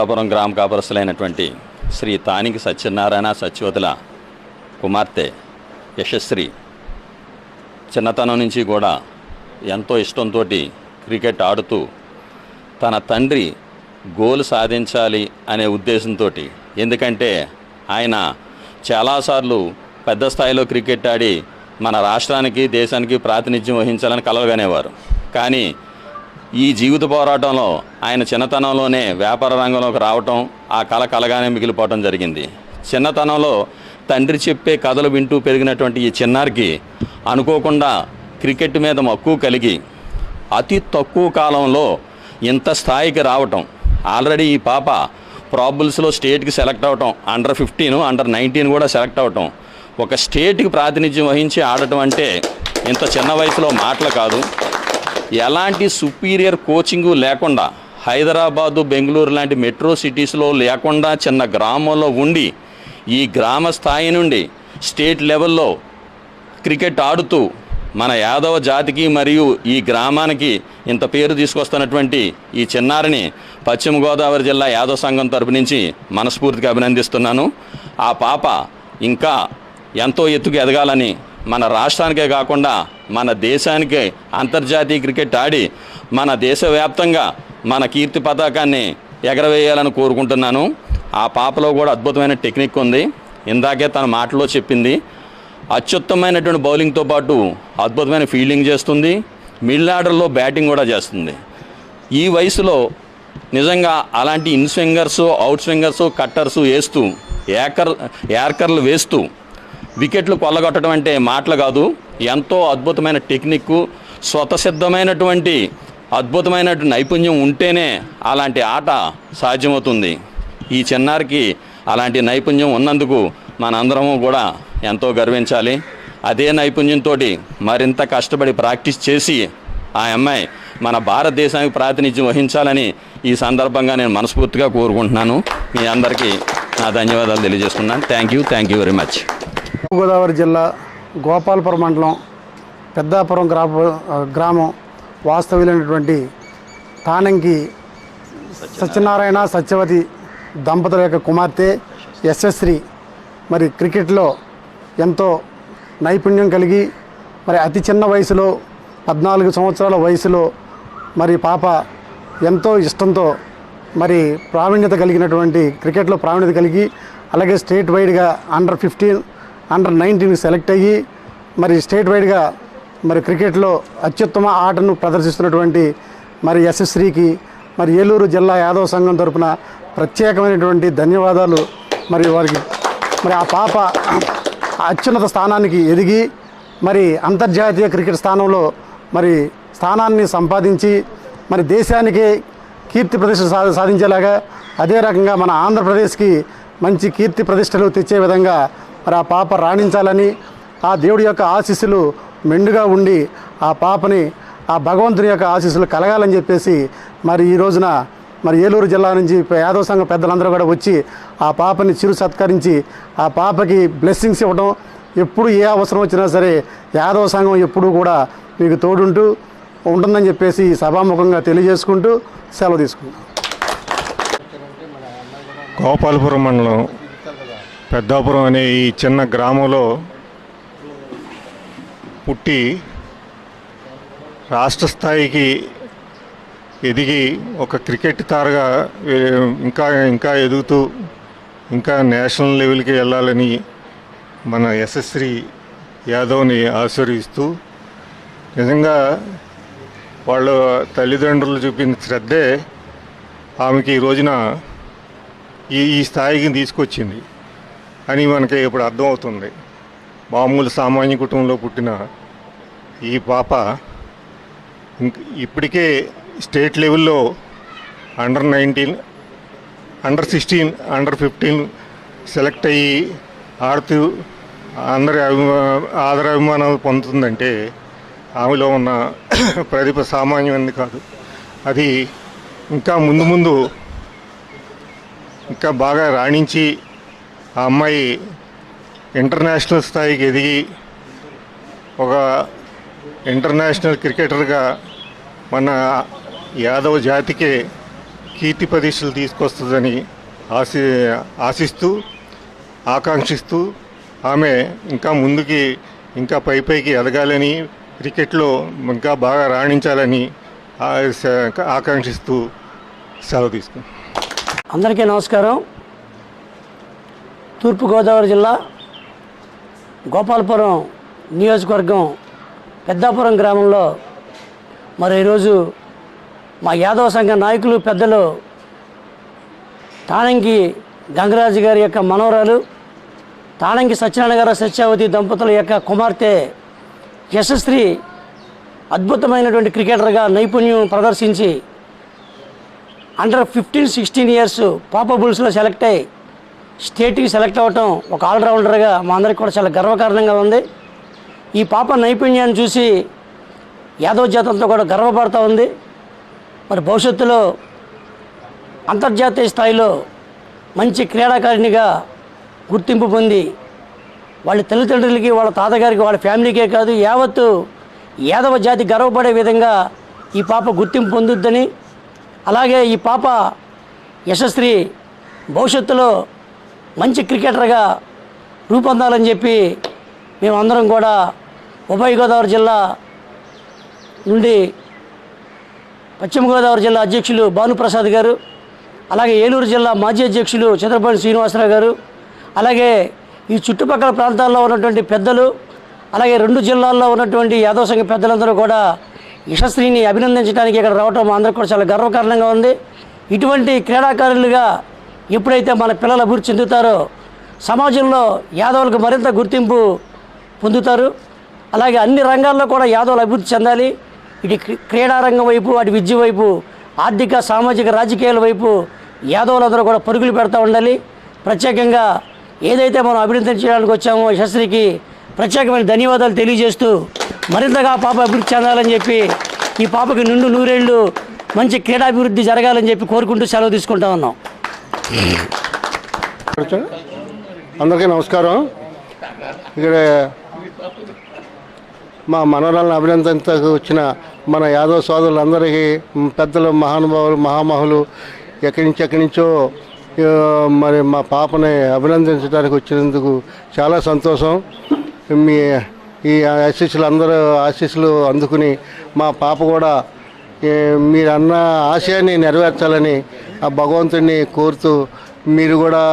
పిఠాపురం గ్రామ కాపురస్తులైనటువంటి శ్రీ తానికి సత్యనారాయణ సత్యవతుల కుమార్తె యశశ్రీ చిన్నతనం నుంచి కూడా ఎంతో ఇష్టంతో క్రికెట్ ఆడుతూ తన తండ్రి గోల్ సాధించాలి అనే ఉద్దేశంతో, ఎందుకంటే ఆయన చాలాసార్లు పెద్ద స్థాయిలో క్రికెట్ ఆడి మన రాష్ట్రానికి దేశానికి ప్రాతినిధ్యం వహించాలని కలలుగనేవారు. కానీ ఈ జీవిత పోరాటంలో ఆయన చిన్నతనంలోనే వ్యాపార రంగంలోకి రావటం, ఆ కళ కలగానే మిగిలిపోవటం జరిగింది. చిన్నతనంలో తండ్రి చెప్పే కథలు వింటూ పెరిగినటువంటి ఈ చిన్నారికి అనుకోకుండా క్రికెట్ మీద మక్కువ కలిగి అతి తక్కువ కాలంలో ఇంత స్థాయికి రావటం. ఆల్రెడీ ఈ పాప ప్రాబుల్స్లో స్టేట్కి సెలెక్ట్ అవటం, అండర్ 15, అండర్ 19 కూడా సెలెక్ట్ అవటం, ఒక స్టేట్కి ప్రాతినిధ్యం వహించి ఆడటం అంటే ఇంత చిన్న వయసులో మాటలు కాదు. ఎలాంటి సుపీరియర్ కోచింగు లేకుండా, హైదరాబాదు, బెంగళూరు లాంటి మెట్రో సిటీస్లో లేకుండా చిన్న గ్రామంలో ఉండి ఈ గ్రామ స్థాయి నుండి స్టేట్ లెవెల్లో క్రికెట్ ఆడుతూ మన యాదవ జాతికి మరియు ఈ గ్రామానికి ఇంత పేరు తీసుకొస్తున్నటువంటి ఈ చిన్నారిని పశ్చిమ గోదావరి జిల్లా యాదవ సంఘం తరపు నుంచి మనస్ఫూర్తిగా అభినందిస్తున్నాను. ఆ పాప ఇంకా ఎంతో ఎత్తుకు ఎదగాలని, మన రాష్ట్రానికే కాకుండా మన దేశానికే అంతర్జాతీయ క్రికెట్ ఆడి మన దేశవ్యాప్తంగా మన కీర్తి పతాకాన్ని ఎగరవేయాలని కోరుకుంటున్నాను. ఆ పాపలో కూడా అద్భుతమైన టెక్నిక్ ఉంది. ఇందాకే తన మాటలో చెప్పింది. అత్యుత్తమైనటువంటి బౌలింగ్తో పాటు అద్భుతమైన ఫీల్డింగ్ చేస్తుంది, మిడిల్ ఆర్డర్లో బ్యాటింగ్ కూడా చేస్తుంది. ఈ వయసులో నిజంగా అలాంటి in swingers, out swingers, cutters వేస్తూ యార్కర్లు వేస్తూ వికెట్లు కొల్లగొట్టడం అంటే మాటలు కాదు. ఎంతో అద్భుతమైన టెక్నిక్, స్వతసిద్ధమైనటువంటి అద్భుతమైన నైపుణ్యం ఉంటేనే అలాంటి ఆట సాధ్యమవుతుంది. ఈ చిన్నారికి అలాంటి నైపుణ్యం ఉన్నందుకు మనందరము కూడా ఎంతో గర్వించాలి. అదే నైపుణ్యంతో మరింత కష్టపడి ప్రాక్టీస్ చేసి ఆ అమ్మాయి మన భారతదేశానికి ప్రాతినిధ్యం వహించాలని ఈ సందర్భంగా నేను మనస్ఫూర్తిగా కోరుకుంటున్నాను. మీ అందరికీ నా ధన్యవాదాలు తెలియజేస్తున్నాను. Thank you very much. Godavari జిల్లా గోపాలపురం మండలం పెద్దాపురం గ్రామం వాస్తవ్యులైనటువంటి తానంకి సత్యనారాయణ సత్యవతి దంపతుల యొక్క కుమార్తె యశశ్రీ మరి క్రికెట్లో ఎంతో నైపుణ్యం కలిగి మరి అతి చిన్న వయసులో 14 సంవత్సరాల వయసులో మరి పాప ఎంతో ఇష్టంతో మరి ప్రావీణ్యత కలిగినటువంటి క్రికెట్లో ప్రావీణ్యత కలిగి అలాగే స్టేట్ వైడ్గా అండర్ 15, అండర్ 19 సెలెక్ట్ అయ్యి మరి స్టేట్ వైడ్గా మరి క్రికెట్లో అత్యుత్తమ ఆటను ప్రదర్శిస్తున్నటువంటి మరి యశశ్రీకి మరి ఏలూరు జిల్లా యాదవ సంఘం తరపున ప్రత్యేకమైనటువంటి ధన్యవాదాలు. మరి వారికి మరి ఆ పాప అత్యున్నత స్థానానికి ఎదిగి మరి అంతర్జాతీయ క్రికెట్ స్థానంలో మరి స్థానాన్ని సంపాదించి మరి దేశానికి కీర్తి ప్రతిష్ట సాధించేలాగా, అదే రకంగా మన ఆంధ్రప్రదేశ్కి మంచి కీర్తి ప్రతిష్టలు తెచ్చే విధంగా మరి ఆ పాప రాణించాలని, ఆ దేవుడి యొక్క ఆశీస్సులు మెండుగా ఉండి ఆ పాపని ఆ భగవంతుని యొక్క ఆశీస్సులు కలగాలని చెప్పేసి మరి ఈ రోజున మరి ఏలూరు జిల్లా నుంచి యాదవ సంఘ పెద్దలందరూ కూడా వచ్చి ఆ పాపని చిరు సత్కరించి ఆ పాపకి బ్లెస్సింగ్స్ ఇవ్వడం, ఎప్పుడు ఏ అవసరం వచ్చినా సరే యాదవ సంఘం ఎప్పుడూ కూడా మీకు తోడుంటూ ఉంటుందని చెప్పేసి సభాముఖంగా తెలియజేసుకుంటూ సెలవు తీసుకుంటాం. గోపాలపురం మండలం పెద్దాపురం అనే ఈ చిన్న గ్రామంలో పుట్టి రాష్ట్ర స్థాయికి ఎదిగి ఒక క్రికెట్ తారగా ఇంకా ఎదుగుతూ ఇంకా నేషనల్ లెవెల్కి వెళ్ళాలని మన యశశ్రీ యాదవ్ని ఆశీర్వదిస్తూ, నిజంగా వాళ్ళ తల్లిదండ్రులు చూపిన శ్రద్ధే ఆమెకి ఈ రోజున ఈ స్థాయికి తీసుకొచ్చింది అని మనకి ఇప్పుడు అర్థమవుతుంది. మామూలు సామాన్య కుటుంబంలో పుట్టిన ఈ పాప ఇప్పటికే స్టేట్ లెవెల్లో అండర్ 19, అండర్ 16, అండర్ 15 సెలెక్ట్ అయ్యి ఆడుతూ అందరి ఆదరాభిమానాలు పొందుతుందంటే ఆమెలో ఉన్న ప్రతిభ సామాన్యమైనది కాదు. అది ఇంకా ముందు ఇంకా బాగా రాణించి ఆ అమ్మాయి ఇంటర్నేషనల్ స్థాయికి ఎదిగి ఒక ఇంటర్నేషనల్ క్రికెటర్గా మన యాదవ జాతికే కీర్తి ప్రతిష్టలు తీసుకొస్తుందని ఆశిస్తూ ఆకాంక్షిస్తూ ఆమె ఇంకా ముందుకి ఇంకా పైకి ఎదగాలని క్రికెట్లో ఇంకా బాగా రాణించాలని ఆకాంక్షిస్తూ సెలవు తీసుకున్నాను. అందరికీ నమస్కారం. తూర్పుగోదావరి జిల్లా గోపాలపురం నియోజకవర్గం పెద్దాపురం గ్రామంలో మరి ఈరోజు మా యాదవ సంఘ నాయకులు పెద్దలు తానంకి గంగరాజు గారి యొక్క మనవరాలు తానంకి సత్యనారాయణ గారు సత్యావతి దంపతుల యొక్క కుమార్తె యశస్శ్రీ అద్భుతమైనటువంటి క్రికెటర్గా నైపుణ్యం ప్రదర్శించి అండర్ 15-16 ఇయర్స్ పాప బుల్స్లో సెలెక్ట్ అయ్యి స్టేట్కి సెలెక్ట్ అవ్వటం ఒక ఆల్రౌండర్గా మా అందరికీ కూడా చాలా గర్వకారణంగా ఉంది. ఈ పాప నైపుణ్యాన్ని చూసి యాదవ్ జాతంతో కూడా గర్వపడుతూ ఉంది. మరి భవిష్యత్తులో అంతర్జాతీయ స్థాయిలో మంచి క్రీడాకారిణిగా గుర్తింపు పొంది వాళ్ళ తల్లిదండ్రులకి వాళ్ళ తాతగారికి వాళ్ళ ఫ్యామిలీకే కాదు యావత్తు యాదవ జాతి గర్వపడే విధంగా ఈ పాప గుర్తింపు పొందుద్దని, అలాగే ఈ పాప యశస్శ్రీ భవిష్యత్తులో మంచి క్రికెటర్గా రూపొందాలని చెప్పి మేమందరం కూడా ఉభయ గోదావరి జిల్లా నుండి పశ్చిమ గోదావరి జిల్లా అధ్యక్షులు భానుప్రసాద్ గారు, అలాగే ఏలూరు జిల్లా మాజీ అధ్యక్షులు చంద్రపల్లి శ్రీనివాసరావు గారు, అలాగే ఈ చుట్టుపక్కల ప్రాంతాల్లో ఉన్నటువంటి పెద్దలు, అలాగే 2 జిల్లాల్లో ఉన్నటువంటి యాదవ సంఘ పెద్దలందరూ కూడా యశస్శ్రీని అభినందించడానికి ఇక్కడ రావటం మా అందరికీ కూడా చాలా గర్వకారణంగా ఉంది. ఇటువంటి క్రీడాకారులుగా ఎప్పుడైతే మన పిల్లలు అభివృద్ధి చెందుతారో సమాజంలో యాదవులకు మరింత గుర్తింపు పొందుతారు. అలాగే అన్ని రంగాల్లో కూడా యాదవులు అభివృద్ధి చెందాలి. ఇటు క్రీడారంగం వైపు, అటు విద్య వైపు, ఆర్థిక సామాజిక రాజకీయాల వైపు యాదవులందరూ కూడా పరుగులు పెడతా ఉండాలి. ప్రత్యేకంగా ఏదైతే మనం అభినందించడానికి వచ్చామో యశస్శ్రీకి ప్రత్యేకమైన ధన్యవాదాలు తెలియజేస్తూ మరింతగా పాప అభివృద్ధి చెందాలని చెప్పి ఈ పాపకి నిండు 100 ఏళ్ళు మంచి క్రీడాభివృద్ధి జరగాలని చెప్పి కోరుకుంటూ సెలవు తీసుకుంటా ఉన్నాం. అందరికీ నమస్కారం. ఇక్కడ మా మనవరాలను అభినందనకు వచ్చిన మన యాదవ సోదరులందరికీ, పెద్దలు, మహానుభావులు, మహామహులు ఎక్కడి నుంచో మరి మా పాపని అభినందించడానికి వచ్చినందుకు చాలా సంతోషం. మీ ఈ ఆశీస్సులు అందుకుని మా పాప కూడా మీరు అన్న ఆశయాన్ని నెరవేర్చాలని ఆ భగవంతుడిని కోరుతూ, మీరు కూడా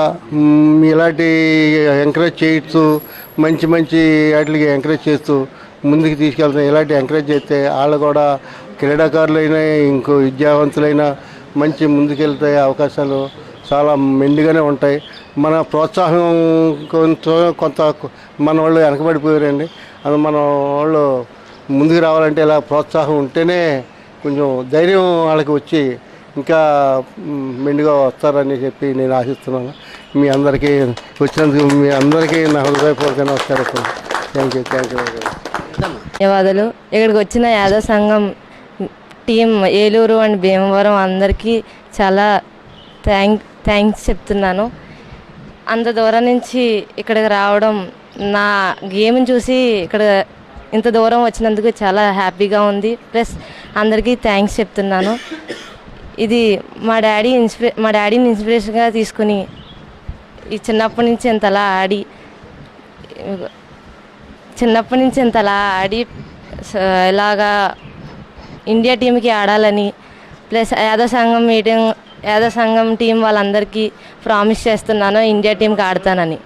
ఇలాంటి ఎంకరేజ్ చేస్తూ మంచి వాటికి ఎంకరేజ్ చేస్తూ ముందుకు తీసుకెళ్తాం. ఇలాంటి ఎంకరేజ్ చేస్తే వాళ్ళు కూడా క్రీడాకారులైనా ఇంకో విద్యావంతులైనా మంచి ముందుకెళ్తే అవకాశాలు చాలా మెండుగానే ఉంటాయి. మన ప్రోత్సాహం కొంత మన వాళ్ళు వెనకబడిపోయారండి. అది మన వాళ్ళు ముందుకు రావాలంటే ఇలా ప్రోత్సాహం ఉంటేనే కొంచెం ధైర్యం వాళ్ళకి వచ్చి ఇంకా మెండుగా వస్తారని చెప్పి నేను ఆశిస్తున్నాను. మీ అందరికీ వచ్చినందుకు మీ అందరికీ నా హృదయపూర్వక నమస్కారం. Thank you. ధన్యవాదాలు. ఇక్కడికి వచ్చిన యాదవ్ సంఘం టీం ఏలూరు అండ్ భీమవరం అందరికీ చాలా థ్యాంక్స్ చెప్తున్నాను. అంత దూరం నుంచి ఇక్కడికి రావడం, నా గేమ్ని చూసి ఇక్కడ ఇంత దూరం వచ్చినందుకు చాలా హ్యాపీగా ఉంది. ప్లస్ అందరికీ థ్యాంక్స్ చెప్తున్నాను. ఇది మా డాడీని ఇన్స్పిరేషన్గా తీసుకుని ఈ చిన్నప్పటి నుంచి ఇంతలా ఆడి ఇలాగా ఇండియా టీంకి ఆడాలని, ప్లస్ యాదవ్ సంఘం టీం వాళ్ళందరికీ ప్రామిస్ చేస్తున్నాను ఇండియా టీంకి ఆడతానని.